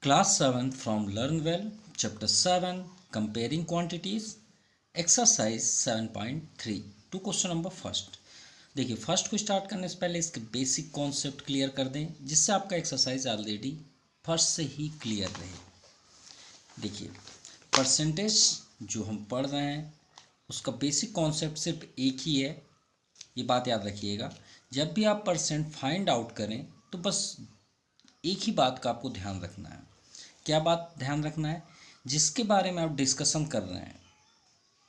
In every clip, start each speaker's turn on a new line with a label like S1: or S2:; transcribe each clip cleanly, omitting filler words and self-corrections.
S1: Class 7 from Learn Well, Chapter 7, Comparing Quantities, Exercise 7.3 to question number first. देखिए first को start करने से पहले इसके बेसिक कॉन्सेप्ट क्लियर कर दें, जिससे आपका एक्सरसाइज ऑलरेडी फर्स्ट से ही क्लियर रहे। देखिए परसेंटेज जो हम पढ़ रहे हैं उसका बेसिक कॉन्सेप्ट सिर्फ एक ही है, ये बात याद रखिएगा। जब भी आप परसेंट फाइंड आउट करें तो बस एक ही बात का आपको ध्यान रखना है। क्या बात ध्यान रखना है? जिसके बारे में आप डिस्कशन कर रहे हैं,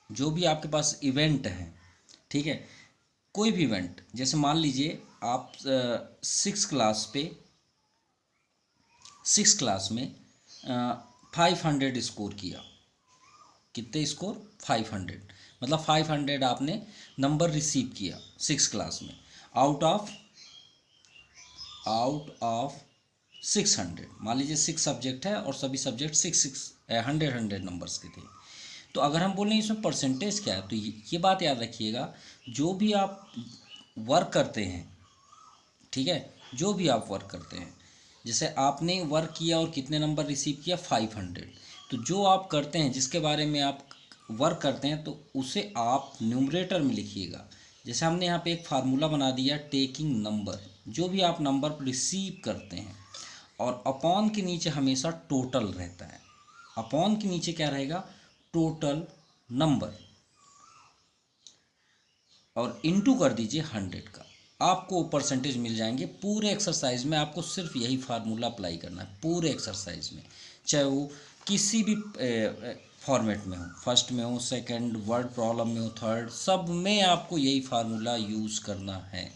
S1: जो भी आपके पास इवेंट है, ठीक है, कोई भी इवेंट, जैसे मान लीजिए आप 6 क्लास में 500 स्कोर किया। कितने स्कोर? 500, मतलब 500 आपने नंबर रिसीव किया 6 क्लास में आउट ऑफ 600। मान लीजिए 6 सब्जेक्ट है और सभी सब्जेक्ट 100 नंबर्स के थे। तो अगर हम बोलें इसमें परसेंटेज क्या है, तो ये बात याद रखिएगा, जो भी आप वर्क करते हैं, ठीक है, जो भी आप वर्क करते हैं, जैसे आपने वर्क किया और कितने नंबर रिसीव किया? 500। तो जो आप करते हैं, जिसके बारे में आप वर्क करते हैं, तो उसे आप न्यूमरेटर में लिखिएगा। जैसे हमने यहाँ पे एक फार्मूला बना दिया, टेकिंग नंबर, जो भी आप नंबर रिसीव करते हैं, और अपॉन के नीचे हमेशा टोटल रहता है। अपॉन के नीचे क्या रहेगा? टोटल नंबर, और इनटू कर दीजिए 100 का, आपको परसेंटेज मिल जाएंगे। पूरे एक्सरसाइज में आपको सिर्फ यही फार्मूला अप्लाई करना है, पूरे एक्सरसाइज में, चाहे वो किसी भी फॉर्मेट में हो, फर्स्ट में हो, सेकंड, वर्ड प्रॉब्लम में हो, थर्ड, सब में आपको यही फार्मूला यूज़ करना है।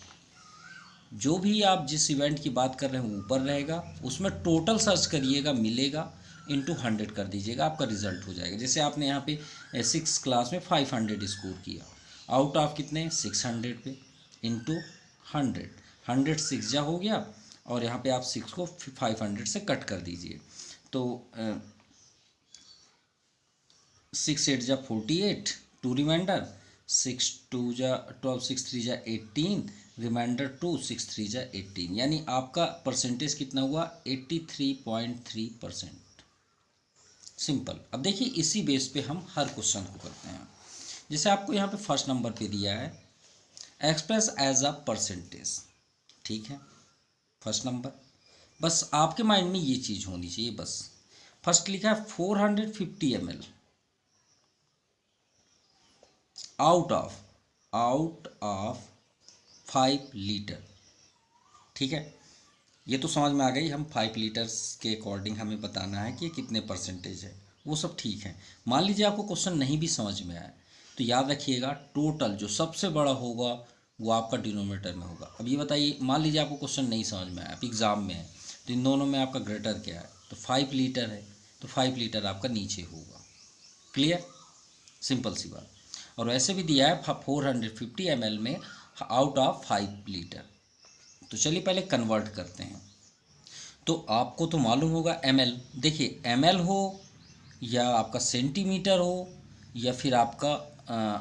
S1: जो भी आप जिस इवेंट की बात कर रहे हैं ऊपर रहेगा, उसमें टोटल सर्च करिएगा, मिलेगा, इंटू 100 कर दीजिएगा, आपका रिजल्ट हो जाएगा। जैसे आपने यहाँ पे 6 क्लास में 500 स्कोर किया, आउट ऑफ कितने? 600 पे, इंटू 100, 100 6 जा हो गया, और यहाँ पे आप 6 को 500 से कट कर दीजिए, तो 6 8 जा 48, 2 रिमाइंडर, 6 2 जा 12, 6 3 जा 18, रिमाइंडर 2, 6 3 जा 18, यानी आपका परसेंटेज कितना हुआ? 83.3%। सिंपल। अब देखिए इसी बेस पे हम हर क्वेश्चन को करते हैं। जैसे आपको यहाँ पे फर्स्ट नंबर पे दिया है, एक्सप्रेस एज अ परसेंटेज, ठीक है, फर्स्ट नंबर। बस आपके माइंड में ये चीज़ होनी चाहिए, बस फर्स्ट लिखा है 450 ml आउट ऑफ 5 लीटर, ठीक है। ये तो समझ में आ गई, हम 5 लीटर्स के अकॉर्डिंग हमें बताना है कि ये कितने परसेंटेज है, वो सब ठीक है। मान लीजिए आपको क्वेश्चन नहीं भी समझ में आया, तो याद रखिएगा टोटल जो सबसे बड़ा होगा वो आपका डिनोमिनेटर में होगा। अब ये बताइए, मान लीजिए आपको क्वेश्चन नहीं समझ में आया, आप एग्ज़ाम में है, तो इन दोनों में आपका ग्रेटर क्या है? तो 5 लीटर है, तो 5 लीटर आपका नीचे होगा। क्लियर? सिंपल सी बात। और वैसे भी दिया है 450 ml में आउट ऑफ 5 लीटर। तो चलिए पहले कन्वर्ट करते हैं। तो आपको तो मालूम होगा ml, देखिए ml हो या आपका सेंटीमीटर हो या फिर आपका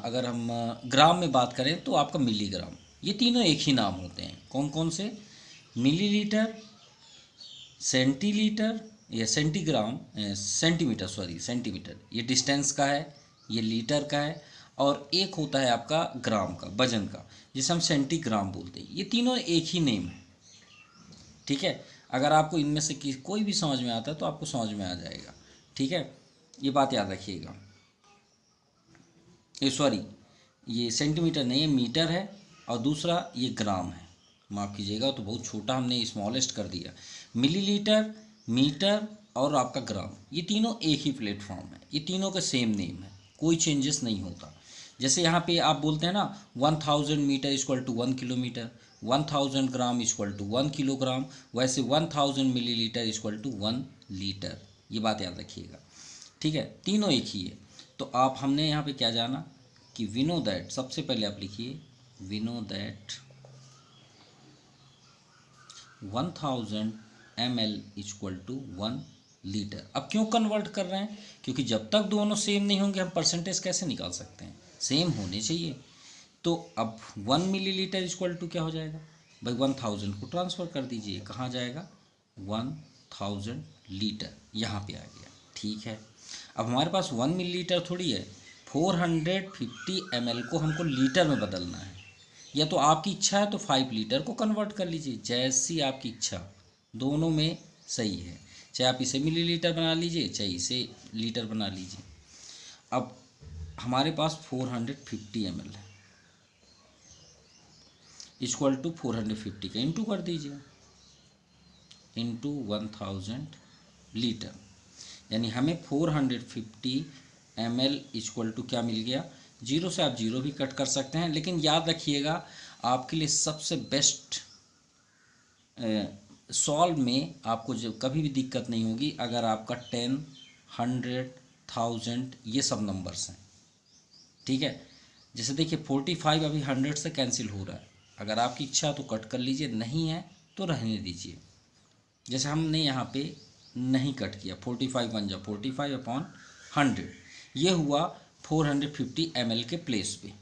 S1: अगर हम ग्राम में बात करें तो आपका मिलीग्राम, ये तीनों एक ही नाम होते हैं। कौन कौन से? मिलीलीटर, सेंटीलीटर या सेंटीमीटर, सेंटीमीटर ये डिस्टेंस का है, ये लीटर का है, और एक होता है आपका ग्राम का, वजन का, जिसे हम सेंटीग्राम बोलते हैं। ये तीनों एक ही नेम है, ठीक है। अगर आपको इनमें से कोई भी समझ में आता है तो आपको समझ में आ जाएगा, ठीक है, ये बात याद रखिएगा। ये सेंटीमीटर नहीं है, मीटर है, और दूसरा ये ग्राम है, माफ़ कीजिएगा, तो बहुत छोटा हमने स्मॉलेस्ट कर दिया। मिलीलीटर, मीटर और आपका ग्राम, ये तीनों एक ही प्लेटफॉर्म है, ये तीनों का सेम नेम है, कोई चेंजेस नहीं होता। जैसे यहाँ पे आप बोलते हैं ना 1000 metre equal to 1 kilometre, 1000 gram equal to 1 kilogram, वैसे 1000 मिलीलीटर इक्वल टू 1 लीटर, ये बात याद रखिएगा, ठीक है, तीनों एक ही है। तो आप हमने यहाँ पे क्या जाना कि वी नो दैट, सबसे पहले आप लिखिए we know that 1000 ml equal to 1 litre. अब क्यों कन्वर्ट कर रहे हैं? क्योंकि जब तक दोनों सेम नहीं होंगे हम परसेंटेज कैसे निकाल सकते हैं? सेम होने चाहिए। तो अब 1 मिलीलीटर इक्वल टू क्या हो जाएगा भाई? 1000 को ट्रांसफ़र कर दीजिए, कहाँ जाएगा? 1 1000 लीटर यहाँ पे आ गया। ठीक है, अब हमारे पास 1 मिलीलीटर थोड़ी है, 450 ml को हमको लीटर में बदलना है। या तो आपकी इच्छा है तो 5 लीटर को कन्वर्ट कर लीजिए, जैसी आपकी इच्छा, दोनों में सही है। चाहे आप इसे मिलीलीटर बना लीजिए, चाहे इसे लीटर बना लीजिए। अब हमारे पास 450 ml है, इक्वल टू 450 का इंटू कर दीजिए, इंटू 1000 लीटर, यानी हमें 450 ml इक्वल टू क्या मिल गया। जीरो से आप जीरो भी कट कर सकते हैं, लेकिन याद रखिएगा आपके लिए सबसे बेस्ट सॉल्व में आपको जो कभी भी दिक्कत नहीं होगी अगर आपका 10, 100, 1000 ये सब नंबर्स हैं। ठीक है, जैसे देखिए 45 अभी 100 से कैंसिल हो रहा है, अगर आपकी इच्छा तो कट कर लीजिए, नहीं है तो रहने दीजिए। जैसे हमने यहाँ पे नहीं कट किया, 45 बन जा 45 अपॉन 100, ये हुआ 450 ml के प्लेस पे,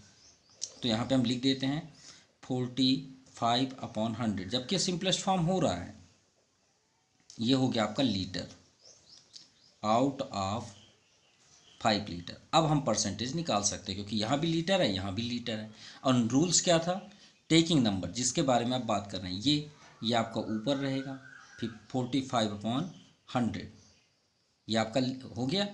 S1: तो यहाँ पे हम लिख देते हैं 45 अपॉन 100, जबकि सिंपलेस्ट फॉर्म हो रहा है। ये हो गया आपका लीटर आउट ऑफ 5 लीटर। अब हम परसेंटेज निकाल सकते हैं, क्योंकि यहाँ भी लीटर है, यहाँ भी लीटर है। और रूल्स क्या था, टेकिंग नंबर जिसके बारे में आप बात कर रहे हैं, ये आपका ऊपर रहेगा, फिर 45 अपॉन 100, ये आपका हो गया।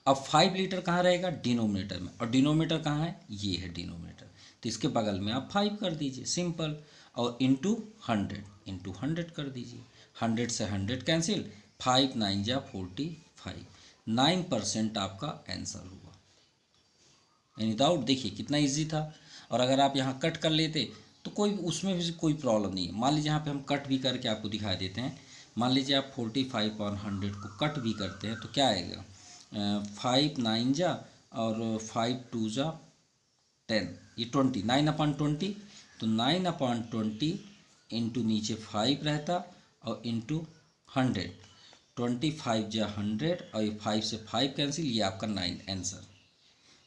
S1: अब 5 लीटर कहाँ रहेगा, डिनोमिनेटर में, और डिनोमिनेटर कहाँ है, ये है डिनोमिनेटर, तो इसके बगल में आप 5 कर दीजिए, सिंपल, और इंटू 100 कर दीजिए। 100 से 100 कैंसिल, 5 9 जा 45, 9% आपका आंसर हुआ। एनी डाउट, देखिए कितना इजी था। और अगर आप यहाँ कट कर लेते तो कोई उसमें भी कोई प्रॉब्लम नहीं है। मान लीजिए यहाँ पे हम कट भी करके आपको दिखा देते हैं। मान लीजिए आप 45 और 100 को कट भी करते हैं तो क्या आएगा, 5 9 जा और 5 2 जा 10, ये 20, 9/20, तो 9/20 इंटू नीचे 5 रहता और इंटू 100, 25 जा 100 और ये 5 से 5 कैंसिल, ये आपका 9 आंसर।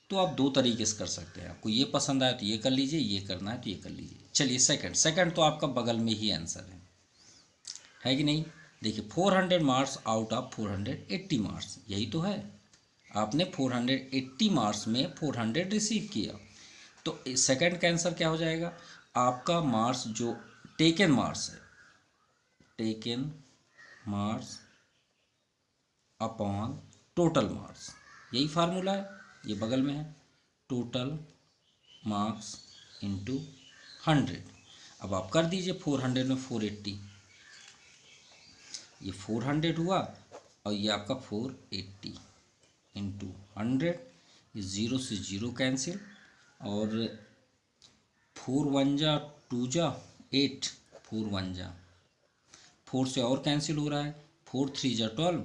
S1: तो आप दो तरीके से कर सकते हैं, आपको ये पसंद आया तो ये कर लीजिए, ये करना है तो ये कर लीजिए। चलिए सेकंड तो आपका बगल में ही आंसर है कि नहीं। देखिए 400 मार्क्स आउट ऑफ 480 मार्क्स, यही तो है। आपने 480 मार्क्स में 400 रिसीव किया, तो सेकंड का आंसर क्या हो जाएगा, आपका मार्क्स जो टेकन मार्क्स है, taken marks upon total marks, यही फार्मूला है, ये बगल में है, टोटल मार्क्स इंटू 100। अब आप कर दीजिए 400 में 480, ये 400 हुआ और ये आपका 480 इंटू 100, ये 0 से 0 कैंसिल, और 4 1 जा 2 जा 8, 4 1 जा 4 से और कैंसिल हो रहा है, 4 3 जा 12,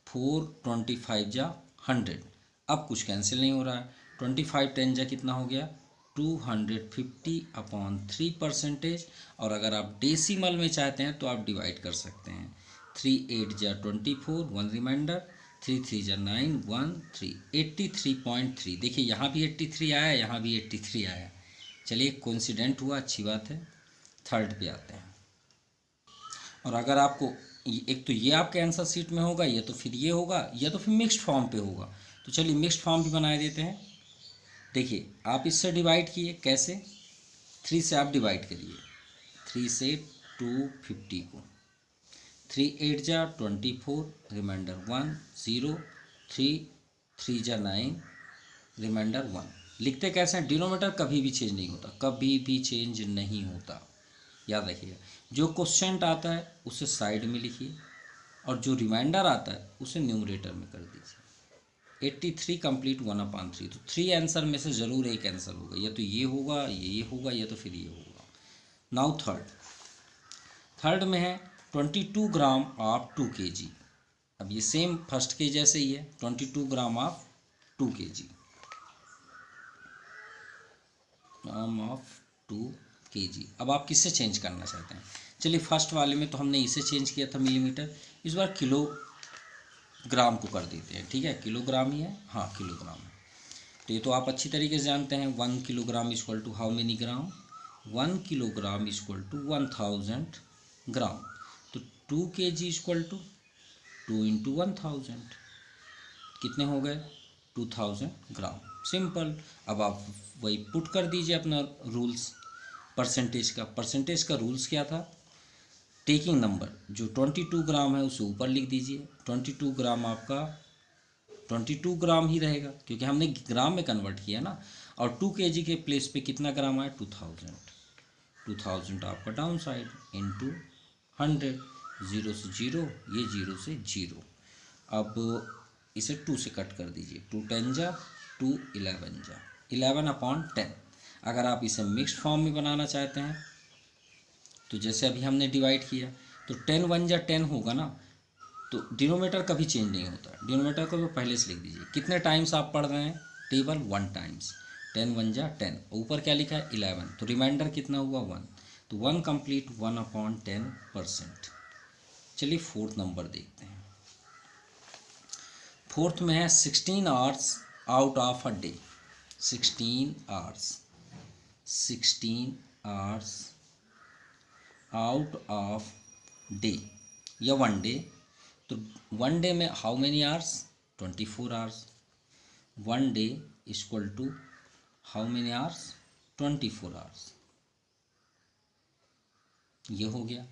S1: 4 25 जा 100, अब कुछ कैंसिल नहीं हो रहा है। 25 10 जा कितना हो गया, 250 अपॉन 3%। और अगर आप डेसिमल में चाहते हैं तो आप डिवाइड कर सकते हैं, 3 8 जा 24, 1 रिमाइंडर, 3 3 जा 9, 1 3, 83.3। देखिए यहाँ भी 83 आया, यहाँ भी 83 आया। चलिए कोइंसिडेंट हुआ, अच्छी बात है। थर्ड पे आते हैं, और अगर आपको एक तो ये आपके आंसर शीट में होगा, या तो फिर ये होगा, या तो फिर मिक्स्ड फॉर्म पे होगा। तो चलिए मिक्स्ड फॉर्म भी बना देते हैं। देखिए आप इससे डिवाइड किए, कैसे, 3 से आप डिवाइड करिए, 3 से 250 को, 3 8 जा 24, रिमाइंडर 1 0, 3 3 जा 9, रिमाइंडर 1। लिखते कैसे हैं, डिनोमिनेटर कभी भी चेंज नहीं होता, कभी भी चेंज नहीं होता, याद रखिएगा। जो क्वेश्चन आता है उसे साइड में लिखिए, और जो रिमाइंडर आता है उसे न्यूमरेटर में कर दीजिए। 83 कंप्लीट 1/3, तो 3 आंसर में से ज़रूर एक आंसर होगा, या तो ये होगा, ये होगा, या तो फिर ये होगा। नाउ थर्ड में है 22 ग्राम ऑफ 2 kg। अब ये सेम फर्स्ट के जैसे ही है, 22 gram of 2 kg, gram of 2 kg। अब आप किससे चेंज करना चाहते हैं, चलिए फर्स्ट वाले में तो हमने इसे चेंज किया था मिलीमीटर, इस बार किलोग्राम को कर देते हैं। ठीक है, किलोग्राम ही है, हाँ किलोग्राम है। तो ये तो आप अच्छी तरीके से जानते हैं, 1 kilogram equal to how many gram, 1 kilogram equal to 1000 gram. तो 2 kg इक्वल टू 2 इंटू 1000 कितने हो गए 2000 ग्राम। सिंपल। अब आप वही पुट कर दीजिए अपना रूल्स परसेंटेज का रूल्स क्या था, टेकिंग नंबर जो 22 ग्राम है उसे ऊपर लिख दीजिए। 22 ग्राम आपका 22 ग्राम ही रहेगा क्योंकि हमने ग्राम में कन्वर्ट किया ना। और 2 kg के प्लेस पे कितना ग्राम आया 2000 आपका डाउन साइड इंटू 100, 0 से 0 ये 0 से 0। अब इसे 2 से कट कर दीजिए, 2 10 जा 2 11 जा 11/10। अगर आप इसे मिक्स्ड फॉर्म में बनाना चाहते हैं तो जैसे अभी हमने डिवाइड किया तो 10 1 जा 10 होगा ना, तो डिनोमीटर कभी चेंज नहीं होता, डिनोमीटर को तो पहले से लिख दीजिए। कितने टाइम्स आप पढ़ रहे हैं टेबल 1 टाइम्स, 10 1 जा 10, ऊपर क्या लिखा है 11, तो रिमाइंडर कितना हुआ 1, तो 1 कंप्लीट 1/10%। चलिए फोर्थ नंबर देखते हैं। फोर्थ में है 16 hours out of a day. 16 hours out of day या 1 डे। तो 1 डे में how many hours 24 hours. 1 day equal to how many hours 24 hours. ये हो गया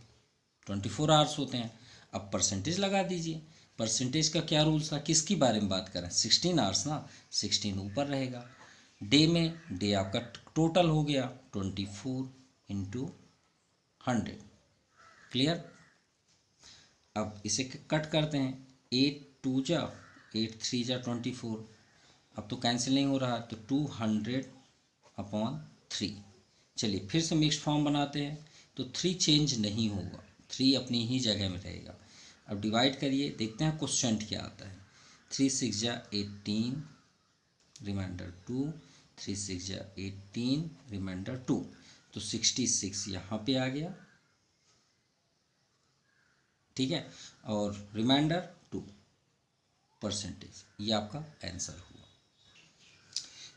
S1: 24 आवर्स होते हैं। अब परसेंटेज लगा दीजिए। परसेंटेज का क्या रूल था, किसकी बारे में बात करें 16 आवर्स ना, 16 ऊपर रहेगा। डे में डे आपका टोटल हो गया 24 इंटू 100। क्लियर। अब इसे कट करते हैं, 8 2 जा 8 3 जा 24। अब तो कैंसिल नहीं हो रहा तो 200/3। चलिए फिर से मिक्स्ड फॉर्म बनाते हैं तो 3 चेंज नहीं होगा, 3 अपनी ही जगह में रहेगा। अब डिवाइड करिए, देखते हैं क्वेश्चन क्या आता है। 3 6 जा 18 रिमाइंडर 2, 3 6 जा 18 रिमाइंडर 2, तो 66 यहाँ पे आ गया, ठीक है, और रिमाइंडर 2 परसेंटेज, ये आपका आंसर हुआ।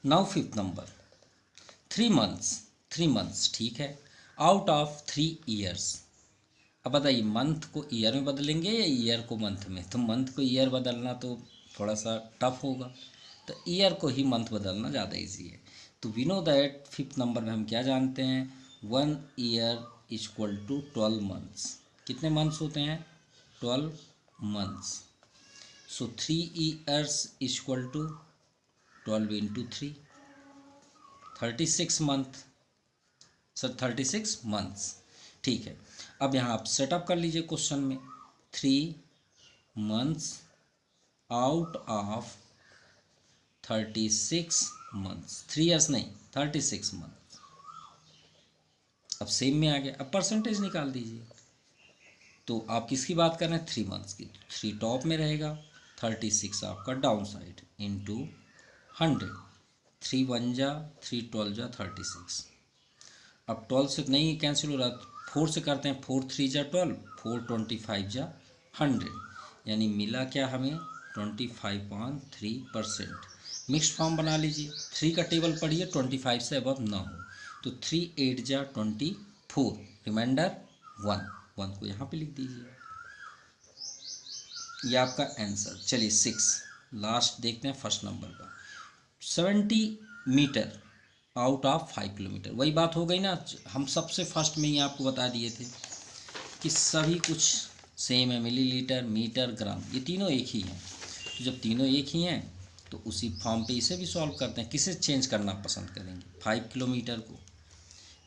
S1: नाउ फिफ्थ नंबर 3 मंथ्स, ठीक है, आउट ऑफ 3 ईयर्स। अब बताइए मंथ को ईयर में बदलेंगे या ईयर को मंथ में, तो मंथ को ईयर बदलना तो थोड़ा सा टफ होगा, तो ईयर को ही मंथ बदलना ज़्यादा इजी है। तो we know that fifth number में हम क्या जानते हैं 1 ईयर इक्वल टू 12 मंथ्स। कितने मंथ्स होते हैं 12 months. So 3 years equal to 12 into 3 36 month, sir 36 months, ठीक है। अब यहाँ आप सेटअप कर लीजिए क्वेश्चन में 3 months out of 36 months, 3 years नहीं 36 मंथ्स। अब सेम में आ गया। अब परसेंटेज निकाल दीजिए। तो आप किसकी बात कर रहे हैं 3 मंथ्स की, 3 टॉप में रहेगा, 36 आपका डाउन साइड इंटू 100, 3 1 जा 3 12 जा 36। अब 12 से नहीं कैंसिल हो रहा, 4 से करते हैं, 4 3 जा 12, 4 25 जा 100, यानी मिला क्या हमें 25.3%। मिक्स्ड फॉर्म बना लीजिए, 3 का टेबल पढ़िए 25 से अबव ना हो, तो 3 8 जा 24, रिमाइंडर 1 को यहाँ पे लिख दीजिए, ये आपका आंसर। चलिए 6 लास्ट देखते हैं फर्स्ट नंबर का 70 मीटर आउट ऑफ 5 किलोमीटर। वही बात हो गई ना, हम सबसे फर्स्ट में ही आपको बता दिए थे कि सभी कुछ सेम है, मिलीलीटर मीटर ग्राम ये तीनों एक ही हैं। तो जब तीनों एक ही हैं तो उसी फॉर्म पे इसे भी सॉल्व करते हैं। किसे चेंज करना पसंद करेंगे 5 किलोमीटर को,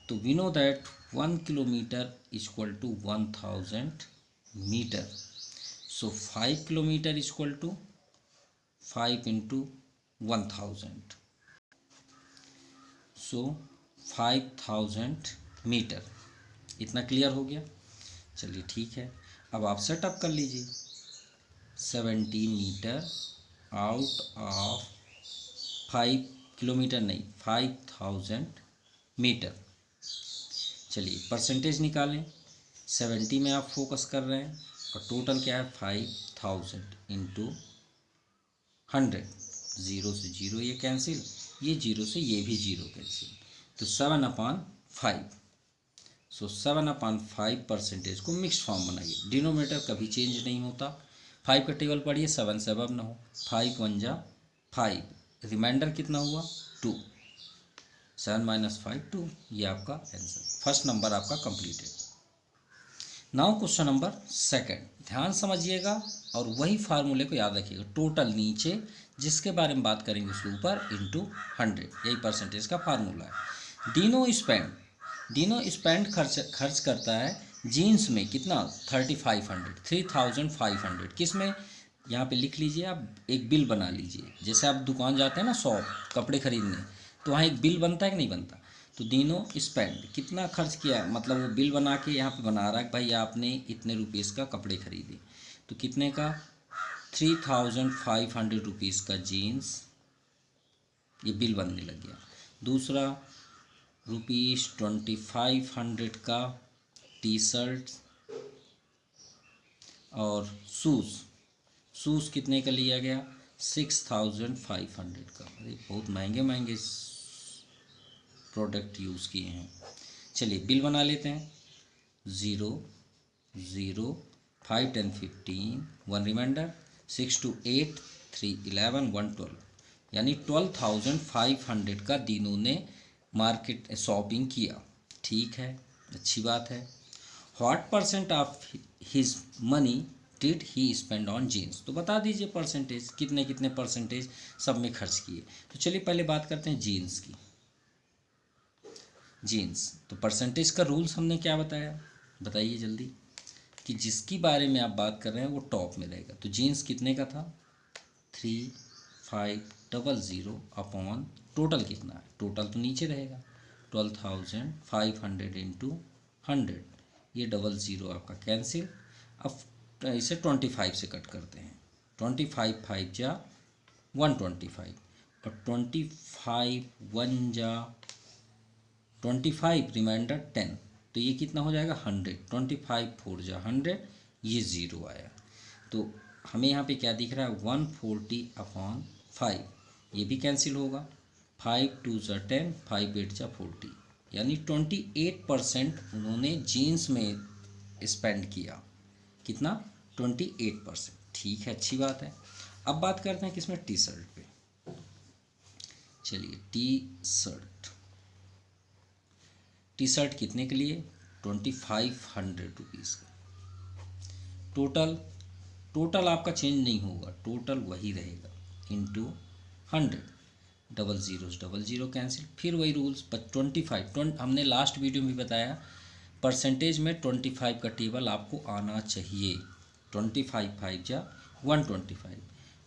S1: तो we know that 1 kilometre equal to 1000 metre. So 5 kilometre equal to 5 into 1000, so 5000 metre. इतना क्लियर हो गया। चलिए ठीक है, अब आप सेटअप कर लीजिए 70 मीटर आउट ऑफ 5 किलोमीटर नहीं 5000 मीटर। चलिए परसेंटेज निकालें, 70 में आप फोकस कर रहे हैं और टोटल क्या है 5000 इंटू 100, 0 से 0 ये कैंसिल, ये 0 से ये भी 0 कैंसिल, तो 7/5। सो 7/5 परसेंटेज को मिक्स फॉर्म बनाइए। डिनोमिनेटर कभी चेंज नहीं होता, 5 का टेबल पढ़िए, 7 से अब ना हो, 5 1 जा 5, रिमाइंडर कितना हुआ 2, 7 - 5 2, ये आपका आंसर, फर्स्ट नंबर आपका completed. Now question number second, ध्यान समझिएगा और वही फार्मूले को याद रखिएगा, टोटल नीचे जिसके बारे में बात करेंगे उसके ऊपर इंटू 100, यही परसेंटेज का फार्मूला है। डीनो स्पेंड खर्च करता है जीन्स में कितना 3500 किस में, यहाँ पे लिख लीजिए, आप एक बिल बना लीजिए, जैसे आप दुकान जाते हैं ना शॉप कपड़े खरीदने, तो वहाँ एक बिल बनता है कि नहीं बनता, तो डीनो स्पेंड कितना खर्च किया, मतलब वो बिल बना के यहाँ पे बना रहा है भाई आपने इतने रुपीज़ का कपड़े खरीदे, तो कितने का 3500 रुपीज़ का जीन्स, ये बिल बनने लग गया। दूसरा ₹2500 का टी शर्ट और शूज़ कितने का लिया गया 6500 का। अरे बहुत महंगे महंगे प्रोडक्ट यूज़ किए हैं। चलिए बिल बना लेते हैं, 0 0 5 10 15 1 रिमाइंडर, 6 2 8 3 11 1 12, यानी 12,500 का दिनों ने मार्केट शॉपिंग किया। ठीक है, अच्छी बात है। What percent of his money did he spend on jeans, तो बता दीजिए परसेंटेज, कितने कितने परसेंटेज सब में खर्च किए। तो चलिए पहले बात करते हैं जीन्स की। जीन्स तो परसेंटेज का रूल्स हमने क्या बताया, बताइए जल्दी, कि जिसकी बारे में आप बात कर रहे हैं वो टॉप में रहेगा। तो जीन्स कितने का था 3500 अपॉन टोटल कितना है, टोटल तो नीचे रहेगा 12,500 इंटू 100, ये 00 आपका कैंसिल। अब इसे 25 से कट करते हैं, 25 5 जा 125 और 25 1 जा 25 रिमाइंडर 10, तो ये कितना हो जाएगा 100, 25 4 जा 100, ये 0 आया। तो हमें यहाँ पे क्या दिख रहा है 140 अपॉन 5, ये भी कैंसिल होगा, 5 2 जा 10 5 8 जा 40, यानी 28% उन्होंने जीन्स में स्पेंड किया। कितना 28%। ठीक है, अच्छी बात है। अब बात करते हैं किसमें, टी शर्ट पे। चलिए टी शर्ट कितने के लिए 2500 रुपीज़ का। टोटल आपका चेंज नहीं होगा, टोटल वही रहेगा इंटू 100, 00 कैंसिल, फिर वही रूल्स 25 हमने लास्ट वीडियो में बताया, परसेंटेज में 25 का टेबल आपको आना चाहिए। 25 5 जा 125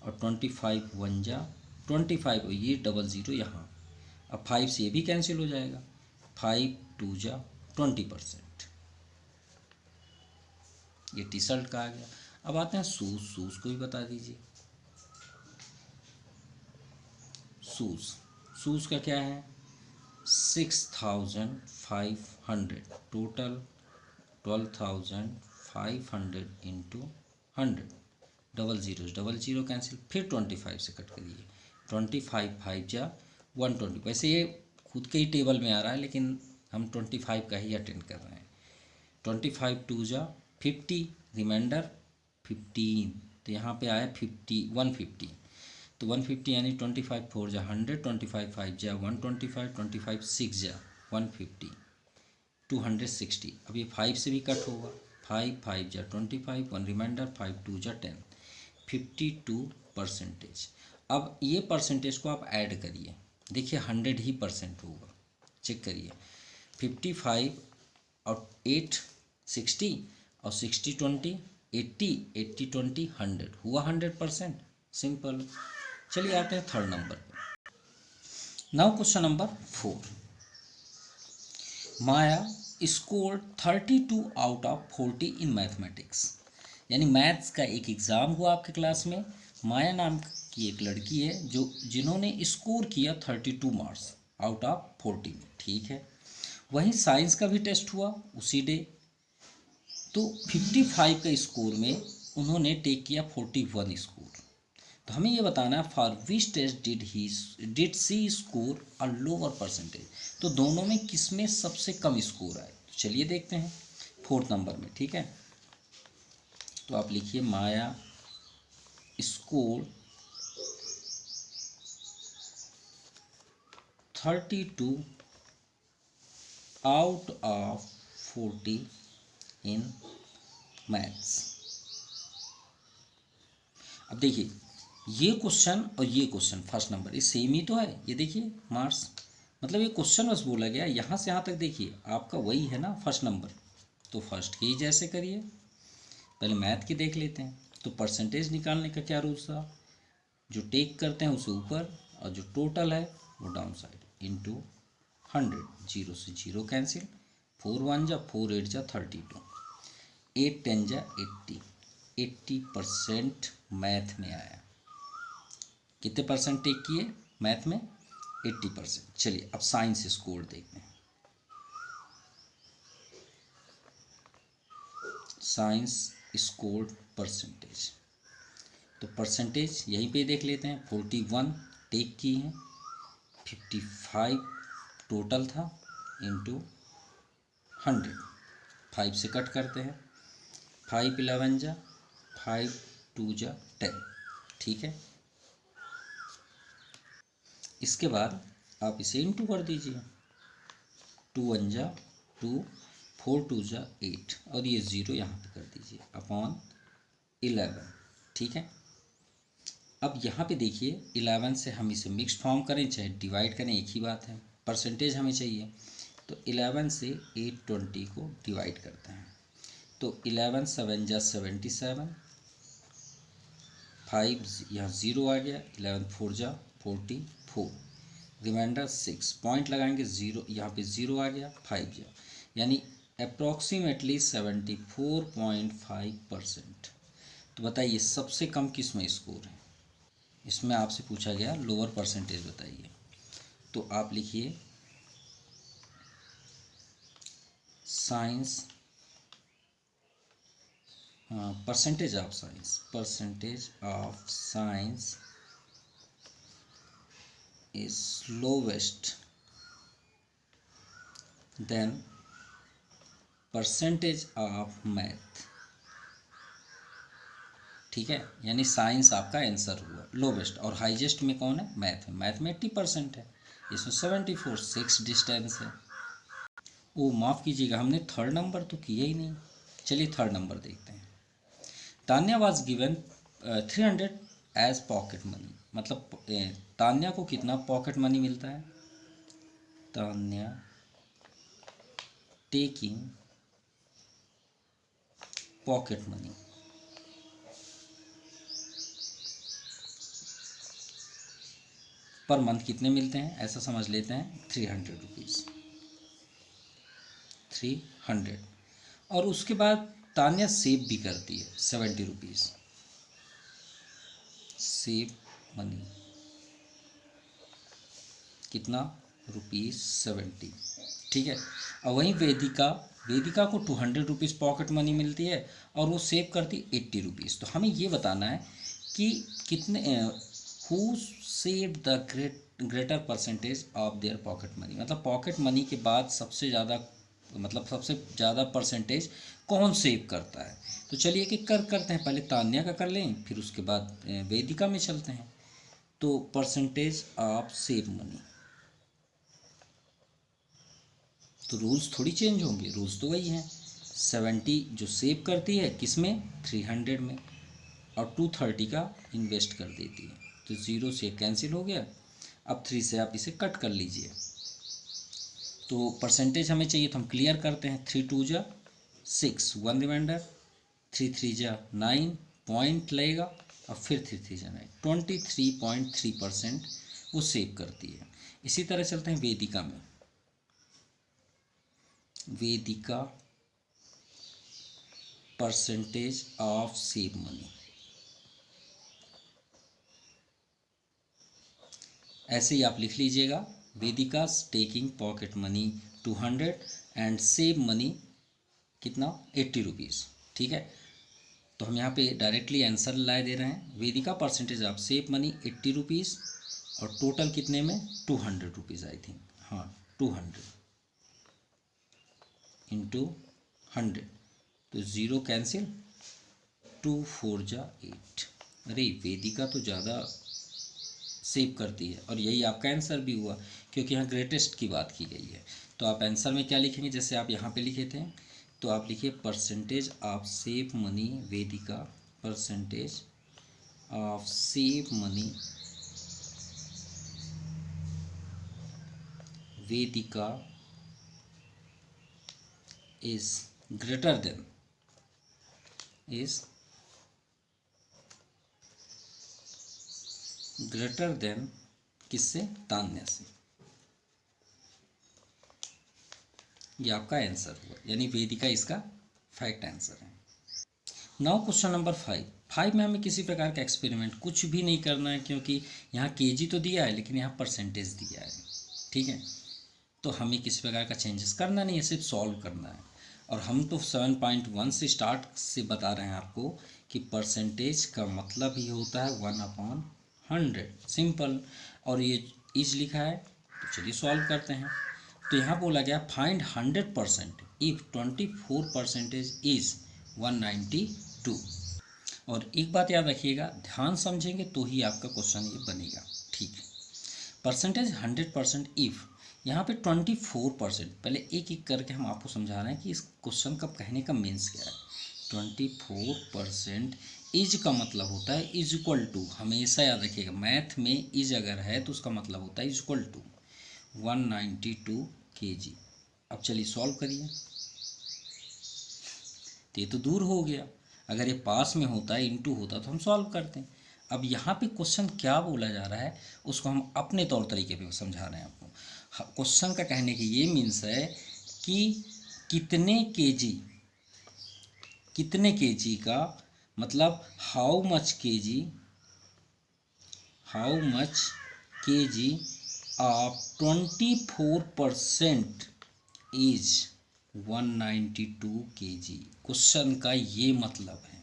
S1: और 25 1 जा 25, ये 00 यहाँ, अब 5 से ये भी कैंसिल हो जाएगा, 5 2 जा 20%, ये टी शर्ट का आ गया। अब आते हैं शूज़ को भी बता दीजिए। शूज़ का क्या है 6500, टोटल 12,500 इंटू 100, 00 कैंसिल, फिर 25 से कट करिए, 25 5 जा 120, वैसे ये खुद के ही टेबल में आ रहा है लेकिन हम 25 का ही अटेंड कर रहे हैं। 25 2 जा 50, रिमाइंडर 15, तो यहाँ पे आया 150, तो 150 यानी 25 4 जा 100, 25 5 जा 125, 25 6 जा 150, 260। अब ये 5 से भी कट होगा, 5 5 जा 25, 1 रिमाइंडर, 5 2 जा 10, 52%। अब ये परसेंटेज को आप ऐड करिए, देखिए 100 ही परसेंट होगा, चेक करिए, 55 और 8 60 और 60 20 80 80 20 100 हुआ 100%, सिंपल। चलिए आते हैं थर्ड नंबर पर। Now question number 4, Maya scored 32 out of 40 in mathematics, यानी मैथ्स का एक एग्ज़ाम हुआ आपके क्लास में, माया नाम की एक लड़की है जिन्होंने स्कोर किया 32 मार्क्स आउट ऑफ 40 में। ठीक है, वहीं साइंस का भी टेस्ट हुआ उसी डे, तो 55 का स्कोर में उन्होंने टेक किया 41 स्कोर। तो हमें ये बताना है for which test did C score a lower percentage, तो दोनों में किस में सबसे कम स्कोर आए। तो चलिए देखते हैं 4th नंबर में। ठीक है, तो आप लिखिए माया scored 32 out of 40 in maths. अब देखिए ये क्वेश्चन और ये क्वेश्चन फर्स्ट नंबर ये सेम ही तो है। ये देखिए मार्क्स, मतलब ये क्वेश्चन बस बोला गया यहाँ से यहाँ तक देखिए आपका वही है ना फर्स्ट नंबर, तो फर्स्ट के ही जैसे करिए। पहले मैथ की देख लेते हैं। तो परसेंटेज निकालने का क्या रूल था, जो टेक करते हैं उसे ऊपर और जो टोटल है वो डाउन साइड इंटू 100, जीरो से जीरो कैंसिल, 4 1 जा 4 8 जा 32, 8 10 जा 80% मैथ में आया। कितने परसेंट टेक किए मैथ में, 80%। चलिए अब साइंस स्कोर देखते हैं। साइंस स्कोर परसेंटेज, तो परसेंटेज यहीं पे देख लेते हैं। 41 टेक की हैं, 55 टोटल था इंटू 100, 5 से कट करते हैं, 5 11 जा 5 2 जा 10, ठीक है। इसके बाद आप इसे इंटू कर दीजिए, 2 1 जा 2, 4 2 जा 8 और ये ज़ीरो यहाँ पे कर दीजिए अपॉन 11, ठीक है। अब यहाँ पे देखिए 11 से हम इसे मिक्स फॉर्म करें चाहे डिवाइड करें एक ही बात है, परसेंटेज हमें चाहिए। तो 11 से 820 को डिवाइड करते हैं, तो 11 7 जा 77, 5 यहाँ ज़ीरो आ गया, 11 4 जा 44, रिमाइंडर 6 पॉइंट लगाएंगे, ज़ीरो यहाँ पे ज़ीरो आ गया, 5 जा यानी अप्रॉक्सीमेटली 74.5%। तो बताइए सबसे कम किस में स्कोर है। इसमें आपसे पूछा गया लोअर परसेंटेज बताइए, तो आप लिखिए science percentage of science is lowest than percentage of math, ठीक है। यानी साइंस आपका आंसर हुआ लोवेस्ट, और हाईएस्ट में कौन है, मैथ है। मैथ में 80% है, इसमें 74 6 डिस्टेंस है। ओ माफ़ कीजिएगा हमने थर्ड नंबर तो किया ही नहीं। चलिए थर्ड नंबर देखते हैं। Tanya was given 300 as pocket money, मतलब तान्या को कितना पॉकेट मनी मिलता है। Tanya taking pocket money, per month कितने मिलते हैं ऐसा समझ लेते हैं, 300 रुपीज़, 300। और उसके बाद तान्या सेव भी करती है 70 रुपीज़, सेव मनी कितना, ₹70, ठीक है। और वहीं वेदिका को 200 रुपीज़ पॉकेट मनी मिलती है और वो सेव करती 80 रुपीज़। तो हमें ये बताना है कि कितने who save the greater percentage of their pocket money, मतलब पॉकेट मनी के बाद सबसे ज़्यादा परसेंटेज कौन सेव करता है। तो चलिए कि करते हैं, पहले तान्या का कर लें फिर उसके बाद वेदिका में चलते हैं। तो परसेंटेज ऑफ सेव मनी, तो रूल्स थोड़ी चेंज होंगे, रूल्स तो वही हैं। 70 जो सेव करती है किस में, 300 में, और 230 का इन्वेस्ट कर देती है। तो ज़ीरो से कैंसिल हो गया। अब 3 से आप इसे कट कर लीजिए। तो परसेंटेज हमें चाहिए तो हम क्लियर करते हैं। 3 2 जा 6, 1 रिमाइंडर, 3 3 जा 9 पॉइंट लगेगा और फिर 3 3 जा 9, 23.3% वो सेव करती है। इसी तरह चलते हैं वेदिका में। Vedika percentage of save money, ऐसे ही आप लिख लीजिएगा, Vedika taking pocket money 200 and save money कितना, 80 रुपीज़, ठीक है। तो हम यहाँ पे डायरेक्टली आंसर लाए दे रहे हैं। Vedika percentage of save money 80 rupees और टोटल कितने में, 200 रुपीज़ आई थिंक, हाँ 200 इंटू 100, तो ज़ीरो कैंसिल, 2 4 जा 8, अरे वेदिका तो ज़्यादा सेव करती है, और यही आपका आंसर भी हुआ क्योंकि यहाँ ग्रेटेस्ट की बात की गई है। तो आप आंसर में क्या लिखेंगे, जैसे आप यहाँ पे लिखे थे तो आप लिखिए percentage of save money Vedika, percentage of save money Vedika is greater than, is greater than किससे, तान्या से। ये आपका आंसर हुआ, यानी वेदिका इसका फैक्ट आंसर है। नाउ क्वेश्चन नंबर 5 में हमें किसी प्रकार का एक्सपेरिमेंट कुछ भी नहीं करना है, क्योंकि यहाँ केजी तो दिया है लेकिन यहाँ परसेंटेज दिया है, ठीक है। तो हमें किसी प्रकार का चेंजेस करना नहीं है, सिर्फ सॉल्व करना है। और हम तो 7.1 से स्टार्ट से बता रहे हैं आपको कि परसेंटेज का मतलब ही होता है 1/100, सिंपल। और ये इज लिखा है, तो चलिए सॉल्व करते हैं। तो यहाँ बोला गया फाइंड 100% इफ 24% इज 192। और एक बात याद रखिएगा, ध्यान समझेंगे तो ही आपका क्वेश्चन ये बनेगा, ठीक है। परसेंटेज 100% इफ़, यहाँ पे 24%, पहले एक एक करके हम आपको समझा रहे हैं कि इस क्वेश्चन का कहने का मीन्स क्या है। 24% इज का मतलब होता है इज इक्वल टू, हमेशा याद रखिएगा मैथ में इज अगर है तो उसका मतलब होता है इज इक्वल टू 192 kg। अब चलिए सॉल्व करिए। तो ये तो दूर हो गया, अगर ये पास में होता है इनटू होता तो हम सॉल्व करते हैं। अब यहाँ पे क्वेश्चन क्या बोला जा रहा है उसको हम अपने तौर तरीके पे समझा रहे हैं आपको। क्वेश्चन का कहने की ये मीन्स है कि कितने केजी का मतलब how much KG of 24% is 192 kg। Question का ये मतलब है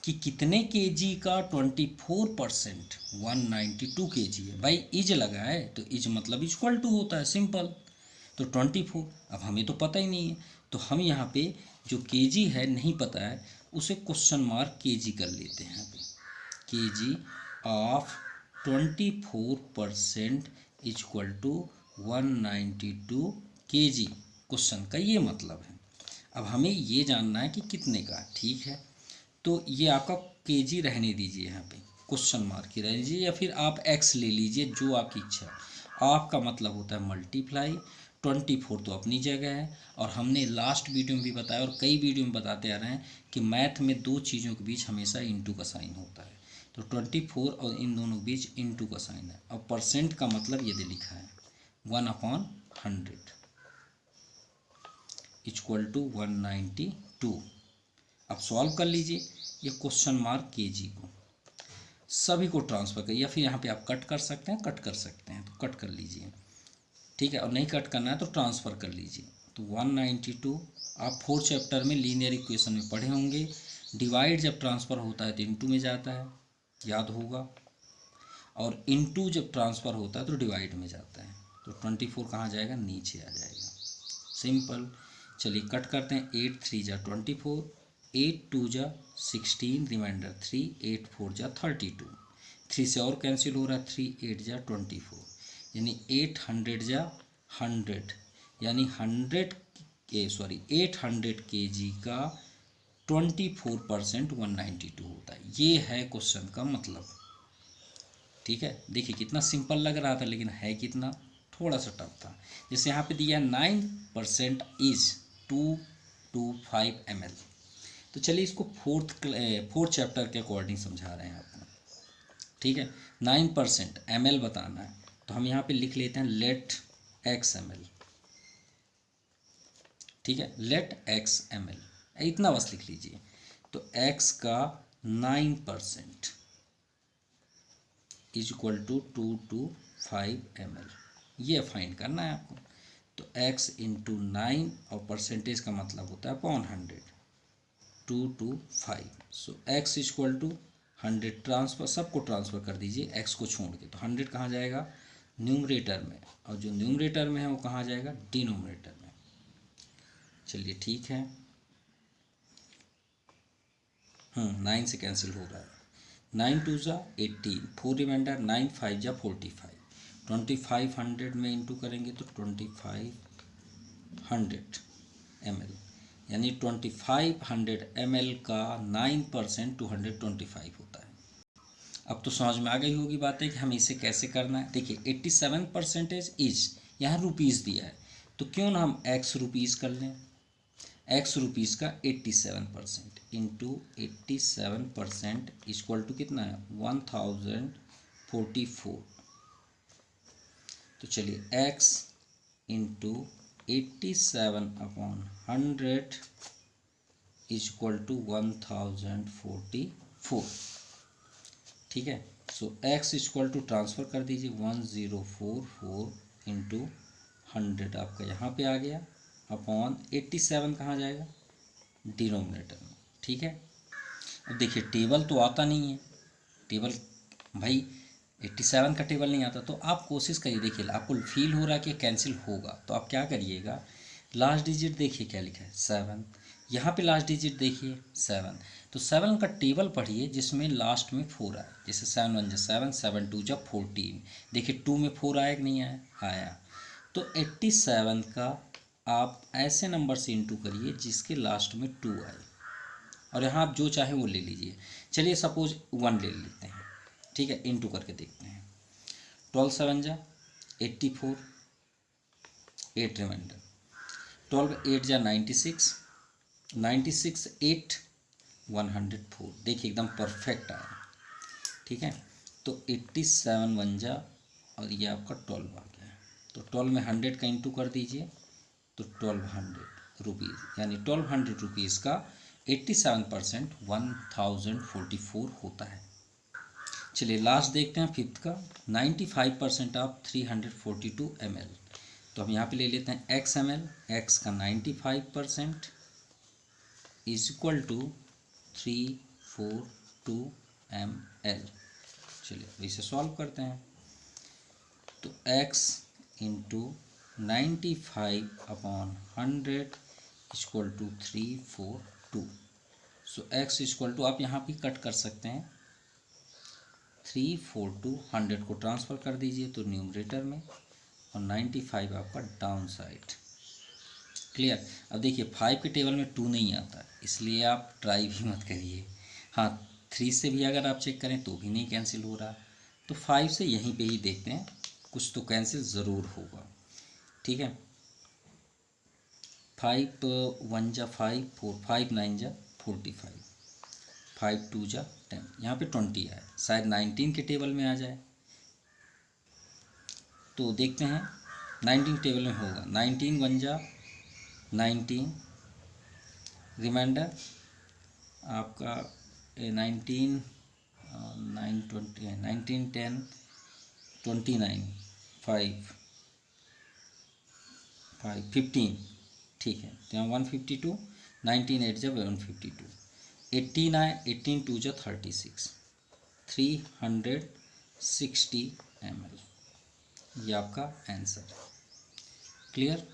S1: कि कितने केजी का 24% 192 kg है। भाई इज लगा है तो इज मतलब इक्वल टू होता है, सिंपल। तो 24, अब हमें तो पता ही नहीं है, तो हम यहाँ पे जो केजी है नहीं पता है उसे क्वेश्चन मार्क केजी कर लेते हैं। यहाँ पे KG of 24% equal to 192 kg, question का ये मतलब है। अब हमें ये जानना है कि कितने का, ठीक है। तो ये आपका केजी रहने दीजिए, यहाँ पे क्वेश्चन मार्क ही रहने दीजिए, या फिर आप एक्स ले लीजिए, जो आपकी इच्छा है। आपका मतलब होता है मल्टीप्लाई, 24 तो अपनी जगह है। और हमने लास्ट वीडियो में भी बताया और कई वीडियो में बताते आ रहे हैं कि मैथ में दो चीज़ों के बीच हमेशा इंटू का साइन होता है। तो 24 और इन दोनों के बीच इंटू का साइन है। अब परसेंट का मतलब ये लिखा है 1/100 इक्वल टू 192। अब सॉल्व कर लीजिए ये क्वेश्चन मार्क केजी को, सभी को ट्रांसफ़र करिए, या फिर यहाँ पे आप कट कर सकते हैं, तो कट कर लीजिए, ठीक है। और नहीं कट करना है तो ट्रांसफ़र कर लीजिए। तो 192 आप 4th चैप्टर में लीनियर इक्वेशन में पढ़े होंगे, डिवाइड जब ट्रांसफ़र होता है तो इनटू में जाता है, याद होगा। और इनटू जब ट्रांसफ़र होता है तो डिवाइड में जाता है। तो 24 कहाँ जाएगा, नीचे आ जाएगा, सिंपल। चलिए कट करते हैं। 8 3 जा 24, 8 2 जा 16, रिमाइंडर 3, 8 4 जा 32, 3 से और कैंसिल हो रहा है, 3 8 जा 24, यानी 800 जा 100, यानी 800 kg का 24% 192 होता है। ये है क्वेश्चन का मतलब, ठीक है। देखिए कितना सिंपल लग रहा था, लेकिन है कितना थोड़ा सा टफ था। जैसे यहाँ पे दिया 9% इज 225 ml। तो चलिए इसको फोर्थ चैप्टर के अकॉर्डिंग समझा रहे हैं आपको, ठीक है। 9% ml बताना है, तो हम यहाँ पे लिख लेते हैं लेट x ml, ठीक है, लेट x ml, इतना बस लिख लीजिए। तो x का 9% इज इक्वल टू 225 ml, ये फाइंड करना है आपको। तो x इंटू 9 और परसेंटेज का मतलब होता है upon 100, 225। So x equal to 100, transfer सबको ट्रांसफ़र कर दीजिए x को छोड़ के। तो 100 कहाँ जाएगा, न्यूमरेटर में, और जो न्यूमरेटर में है वो कहाँ जाएगा, डिनोमिनेटर में। चलिए ठीक है, 9 से कैंसिल हो रहा है, 9 टू ज़ा 18, 4 रिमाइंडर, 9 5 जा 45, 2500 में इंटू करेंगे तो 2500 ml, यानी 2500 ml का 9% 225 होता है। अब तो समझ में आ गई होगी बातें कि हमें इसे कैसे करना है। देखिए 87% इज, यहाँ रुपीज़ दिया है तो क्यों ना हम एक्स रुपीज़ कर लें। एक्स रुपीज़ का 87% इंटू 87% इक्वल टू कितना है 1044। तो चलिए एक्स इंटू 87/100 इक्वल टू 1044। ठीक है, सो एक्स इक्वल टू ट्रांसफ़र कर दीजिए 1044 इंटू 100 आपका यहाँ पे आ गया, अपॉन 87 कहाँ जाएगा डिनोमिनेटर में। ठीक है, अब देखिए टेबल तो आता नहीं है, टेबल भाई 87 का टेबल नहीं आता, तो आप कोशिश करिए। देखिए आपको फील हो रहा है कि कैंसिल होगा, तो आप क्या करिएगा, लास्ट डिजिट देखिए क्या लिखा है 7, यहाँ पे लास्ट डिजिट देखिए 7, तो 7 का टेबल पढ़िए जिसमें लास्ट में 4 आए। जैसे 7 1 7, 7 2 14, देखिए 2 में 4 आया कि नहीं आया, आया। तो 87 का आप ऐसे नंबर से इंटू करिए जिसके लास्ट में 2 आए, और यहाँ आप जो चाहे वो ले लीजिए। चलिए सपोज 1 ले लेते हैं, ठीक है, इंटू करके देखते हैं। 12 7 जा 84, 8 रिमाइंडर, 12 8 जा 96, 96 8 104। देखिए एकदम परफेक्ट आया। ठीक है, तो 87 1 जा और ये आपका 12 आ गया। तो 12 में 100 का इंटू कर दीजिए तो 1200 रुपीज़, यानी 1200 रुपीज़ का 87% 1044 होता है। चलिए लास्ट देखते हैं फिफ्थ का, 95% ऑफ 342 ml। तो हम यहाँ पे ले लेते हैं x ml, x का 95% इज इक्वल टू 342 ml। चलिए इसे सॉल्व करते हैं। तो x into 95/100 equal to 342। So x equal to, आप यहाँ भी कट कर सकते हैं, 342, 100 को ट्रांसफ़र कर दीजिए तो न्यूमरेटर में, और 95 आपका डाउन साइड। क्लियर। अब देखिए 5 के टेबल में 2 नहीं आता, इसलिए आप ट्राई भी मत करिए। हाँ 3 से भी अगर आप चेक करें तो भी नहीं कैंसिल हो रहा, तो 5 से यहीं पे ही देखते हैं, कुछ तो कैंसिल ज़रूर होगा। ठीक है, 5 1 जा 5 4, 5 9 जा 45, 5 2 जा 10, यहाँ पे 20 आए, शायद 19 के टेबल में आ जाए। तो देखते हैं 19 टेबल में होगा, 19 1 जा 19, रिमाइंडर आपका 19 9 20 है, 19 10 29 5 5 15। ठीक है, तो यहाँ 152, 19 8 जा 152, 18 आए, 18 2 जा 36, 360 ml, ये आपका आंसर है। क्लियर।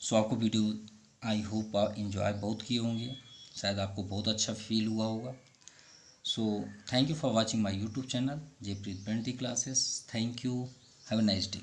S1: सो आपको वीडियो आई होप आप इन्जॉय बहुत किए होंगे, शायद आपको बहुत अच्छा फील हुआ होगा। So thank you for watching my YouTube channel Jaypreet पेंटी classes. Thank you, have a nice day.